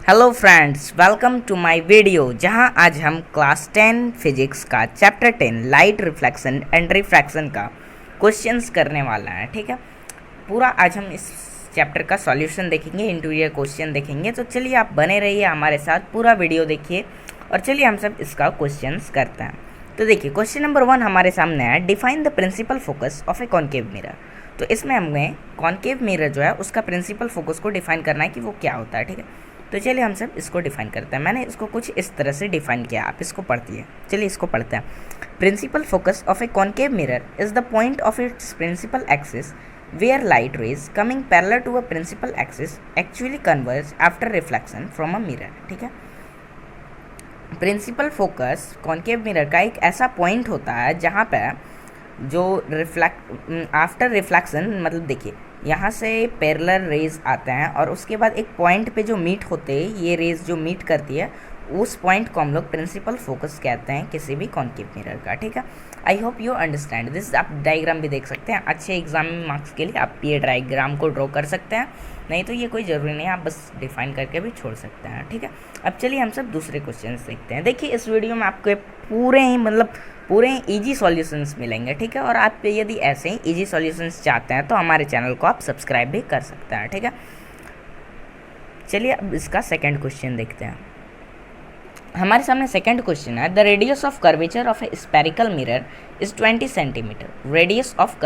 Hello friends, welcome to my video जहां आज हम क्लास 10 फिजिक्स का chapter 10 light reflection and refraction का क्वेश्चंस करने वाला है। ठीक है, पूरा आज हम इस चैप्टर का सॉल्यूशन देखेंगे, इंटीरियर क्वेश्चन देखेंगे। तो चलिए आप बने रहिए हमारे साथ, पूरा वीडियो देखिए और चलिए हम सब इसका क्वेश्चंस करते हैं। तो देखिए क्वेश्चन नंबर 1 हमारे सामने है, define the principal focus of a concave mirror. तो इसमें हमें कॉन्केव मिरर जो है उसका प्रिंसिपल फोकस को डिफाइन करना है कि वो क्या होता है। ठीक है, तो चलिए हम सब इसको डिफाइन करते हैं। मैंने इसको कुछ इस तरह से डिफाइन किया, आप इसको पढ़िए। चलिए इसको पढ़ते हैं। Principal focus of a concave mirror is the point of its principal axis where light rays coming parallel to a principal axis actually converge after reflection from a mirror. ठीक है, प्रिंसिपल फोकस कॉन्केव मिरर का एक ऐसा point होता है जहाँ पे जो आफ्टर रिफ्लेक्शन, मतलब देखिए यहाँ से पैरेलल रेज आते हैं और उसके बाद एक पॉइंट पे जो मीट होते हैं, ये रेज जो मीट करती है उस पॉइंट को हम लोग प्रिंसिपल फोकस कहते हैं किसी भी कॉन्केव मिरर का। ठीक है, I hope you understand this. आप डायग्राम भी देख सकते हैं, अच्छे एग्जाम में मार्क्स के लिए आप ये डायग्राम को ड्रॉ कर सकते हैं, नहीं तो ये कोई ज़रूरी नहीं है, आप बस डिफाइन करके भी छोड़ सकते हैं। ठीक है, अब चलिए हम सब दूसरे क्वेश्चन देखते हैं। देखिए इस वीडियो में आपको पूरे इजी सॉल्यूशंस मिलेंगे। ठीक है, और आप यदि ऐसे ही इजी सॉल्यूशंस चाहते हैं तो हमारे चैनल को आप सब्सक्राइब भी कर सकते हैं। ठीक है, चलिए अब इसका सेकंड क्वेश्चन देखते हैं। हमारे सामने सेकंड क्वेश्चन है, the radius of curvature of a spherical mirror is 20 centimetre. Radius of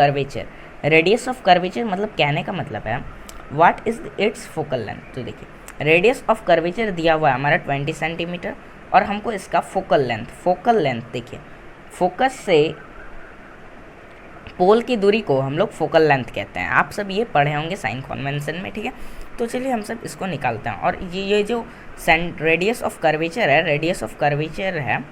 curvature मतलब कहने का मतलब है what is it's focal length. तो देखिए रेडियस ऑफ कर्वेचर दिया हुआ है हमारा 20 सेंटीमीटर और हमको इसका फोकल लेंथ देखिए, फोकस से पोल की दूरी को हम लोग फोकल लेंथ कहते हैं। आप सब ये पढ़े होंगे साइन कन्वेंशन में। ठीक है, तो चलिए हम सब इसको निकालते हैं। और ये जो रेडियस ऑफ कर्वेचर है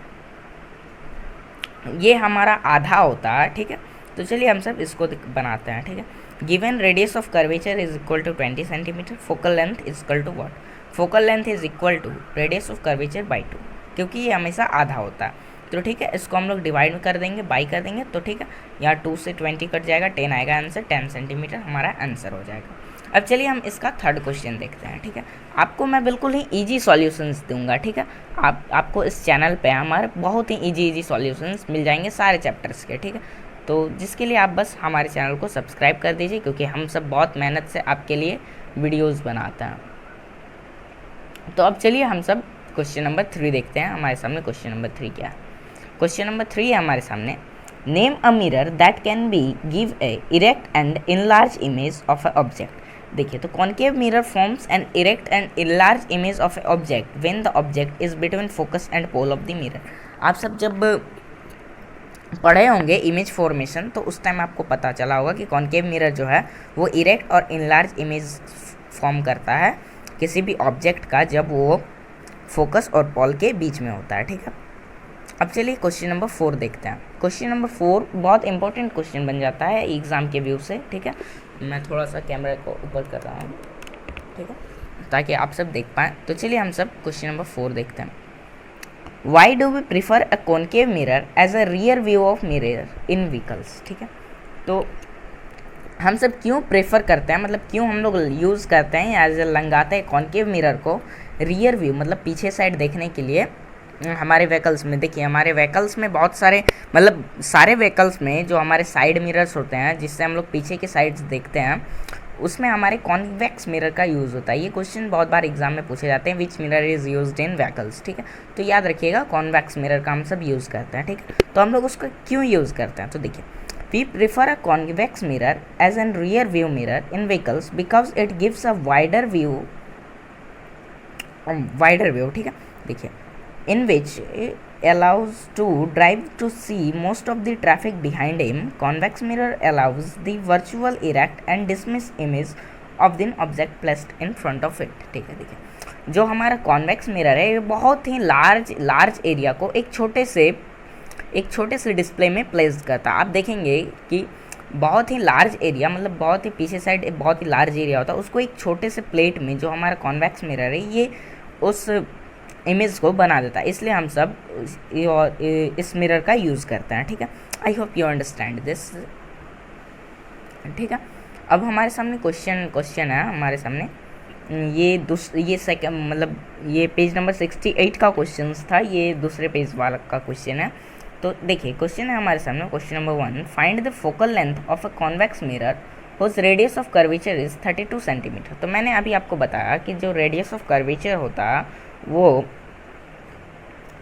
ये हमारा आधा होता है। ठीक है, तो चलिए हम सब इसको बनाते हैं। ठीक है, given radius of curvature is equal to 20 centimetre, focal length is equal to what, focal length is equal to radius of curvature by 2, क्योंकि ये हमेशा आधा होता है। तो ठीक है, इसको हम लोग डिवाइड कर देंगे, बाई कर देंगे, तो ठीक है यहाँ 2 से 20 कट जाएगा, 10 आएगा आंसर, 10 सेंटीमीटर हमारा आंसर हो जाएगा। अब चलिए हम इसका थर्ड क्वेश्चन देखते हैं। ठीक है, आपको मैं बिल्कुल ही इजी सॉल्यूशंस दूंगा। ठीक है, आपको इस चैनल पे हमारे बहुत ही इजी सॉल्यूशंस मिल जाएंगे सारे चैप्टर्स के। ठीक है, तो जिसके लिए आप बस हमारे चैनल को सब्सक्राइब कर दीजिए, क्योंकि हम सब बहुत मेहनत से आपके लिए वीडियोज़ बनाते हैं। तो अब चलिए हम सब क्वेश्चन नंबर 3 देखते हैं। हमारे सामने क्वेश्चन नंबर 3 क्या है। क्वेश्चन नंबर 3 है हमारे सामने, name a mirror that can be give a erect and enlarge image of a object. देखिए तो concave mirror forms an erect and enlarge image of a object when the object is between focus and pole of the mirror. आप सब जब पढ़े होंगे image formation तो उस time आपको पता चला होगा कि कॉन्केव मिरर जो है वो इरेक्ट और इनलार्ज इमेज फॉर्म करता है किसी भी ऑब्जेक्ट का जब वो फोकस और पोल के बीच में होता है। ठीक है, अब चलिए क्वेश्चन नंबर 4 देखते हैं। क्वेश्चन नंबर 4 बहुत इंपॉर्टेंट क्वेश्चन बन जाता है एग्ज़ाम के व्यू से। ठीक है, मैं थोड़ा सा कैमरा को ऊपर कर रहा हूँ, ठीक है, ताकि आप सब देख पाएँ। तो चलिए हम सब क्वेश्चन नंबर 4 देखते हैं। Why do we prefer a concave mirror as a rear view of mirror in vehicles. ठीक है, तो हम सब क्यों प्रेफर करते हैं, मतलब क्यों हम लोग यूज़ करते हैं एज लगाते हैं कॉन्केव मिरर को रियर व्यू, मतलब पीछे साइड देखने के लिए हमारे व्हीकल्स में। देखिए हमारे व्हीकल्स में बहुत सारे, मतलब सारे व्हीकल्स में जो हमारे साइड मिरर्स होते हैं जिससे हम लोग पीछे के साइड्स देखते हैं, उसमें हमारे कॉन्वेक्स मिरर का यूज़ होता है। ये क्वेश्चन बहुत बार एग्जाम में पूछे जाते हैं, विच mirror is used in vehicles. ठीक है, तो याद रखिएगा कॉन्वेक्स मिरर का हम सब यूज़ करते हैं। ठीक है, तो हम लोग उसको क्यों यूज़ करते हैं, तो देखिए we prefer a convex mirror as an rear view mirror in vehicles because it gives a wider view. ठीक है, देखिए in which allows to drive to see most of the traffic behind him. Convex mirror allows the virtual erect and dismiss image of the object placed in front of it. ठीक है, देखिए जो हमारा convex mirror है ये बहुत ही large area को एक छोटे से डिस्प्ले में प्लेस करता है। आप देखेंगे कि बहुत ही लार्ज एरिया, मतलब बहुत ही पीछे साइड बहुत ही लार्ज एरिया होता है, उसको एक छोटे से प्लेट में जो हमारा कॉन्वेक्स मिरर है ये उस इमेज को बना देता है। इसलिए हम सब इस मिरर का यूज़ करते हैं। ठीक है, I hope you understand this. ठीक है, अब हमारे सामने क्वेश्चन है हमारे सामने ये सेकंड मतलब ये पेज नंबर 68 का क्वेश्चन था, ये दूसरे पेज वाला का क्वेश्चन है। तो देखिए क्वेश्चन है हमारे सामने, question number 1, find the focal length of a convex mirror whose radius of curvature is 32 centimetre. तो मैंने अभी आपको बताया कि जो रेडियस ऑफ कर्वेचर होता है वो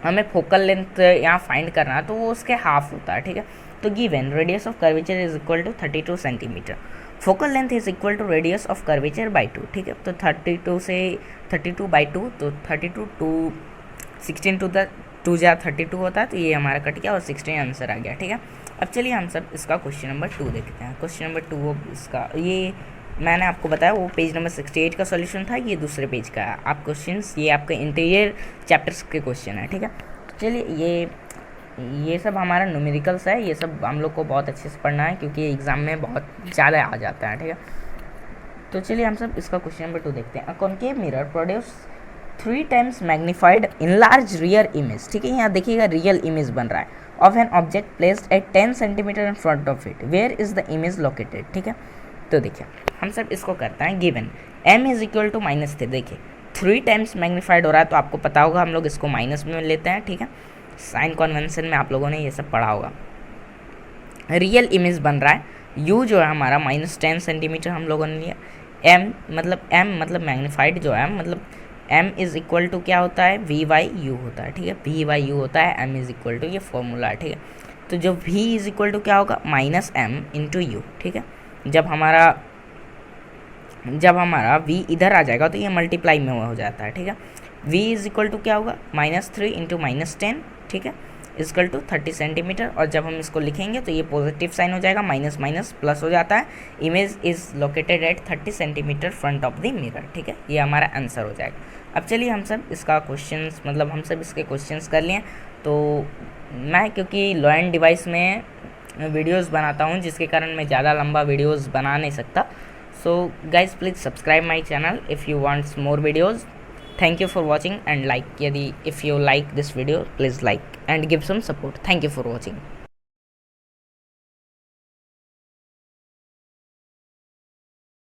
हमें फोकल लेंथ यहाँ फाइंड करना है, तो वो उसके हाफ होता है, ठीक है। तो given radius of curvature is equal to 32 centimetre, focal length is equal to radius of curvature by 2, ठीक है। तो 32 से 32 बाई 2, तो 32 टू 16 टू द 2 जा 32 होता है, तो ये हमारा कट गया और 16 आंसर आ गया, ठीक है। अब चलिए हम सब इसका क्वेश्चन नंबर 2 देखते हैं। क्वेश्चन नंबर 2 वो इसका, ये मैंने आपको बताया वो पेज नंबर 68 का सॉल्यूशन था, ये दूसरे पेज का है। आप क्वेश्चंस ये आपके इंटीरियर चैप्टर्स के क्वेश्चन है, ठीक है। तो चलिए ये सब हमारा न्यूमेरिकल्स है, ये सब हम लोग को बहुत अच्छे से पढ़ना है क्योंकि एग्ज़ाम में बहुत ज़्यादा आ जाता है, ठीक है। तो चलिए हम सब इसका क्वेश्चन नंबर 2 देखते हैं। A concave mirror produce 3 times magnified enlarge rear image, ठीक है। यहाँ देखिएगा रियल इमेज बन रहा है of an object placed at 10 centimetre in front of it, where is the image located, ठीक है। तो देखिए हम सब इसको करते हैं। Given m is equal to -3, देखिए 3 टाइम्स मैग्नीफाइड हो रहा है, तो आपको पता होगा हम लोग इसको माइनस में लेते हैं, ठीक है। साइन कन्वेंशन में आप लोगों ने ये सब पढ़ा होगा। रियल इमेज बन रहा है, u जो है हमारा -10 सेंटीमीटर हम लोगों ने लिया, m मतलब मैग्नीफाइड जो है मतलब m इज इक्वल टू क्या होता है, v/u होता है, ठीक है। v/u होता है, m इज इक्वल टू, ये फॉर्मूला है, ठीक है। तो जो v इज इक्वल टू क्या होगा, -m इंटू यू, ठीक है। जब हमारा v इधर आ जाएगा तो ये मल्टीप्लाई में हो जाता है, ठीक है। v इज इक्वल टू क्या होगा, -3 इंटू -10, ठीक है, इजकल टू 30 सेंटीमीटर। और जब हम इसको लिखेंगे तो ये पॉजिटिव साइन हो जाएगा, माइनस माइनस प्लस हो जाता है। Image is located at 30 centimetre front of the mirror, ठीक है। ये हमारा आंसर हो जाएगा। अब चलिए हम सब इसका क्वेश्चंस मतलब हम सब इसके क्वेश्चंस कर लिए। तो मैं क्योंकि लो एंड डिवाइस में वीडियोस बनाता हूँ जिसके कारण मैं ज़्यादा लंबा वीडियोस बना नहीं सकता। So guys please subscribe my channel if you wants more videos. Thank you for watching and like यदि if you like this video please like and give some support. Thank you for watching.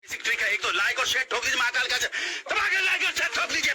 Trick है, एक तो like और share ठोक लीजिए, महाकाल का दबा के लाइक और शेयर ठोक लीजिए।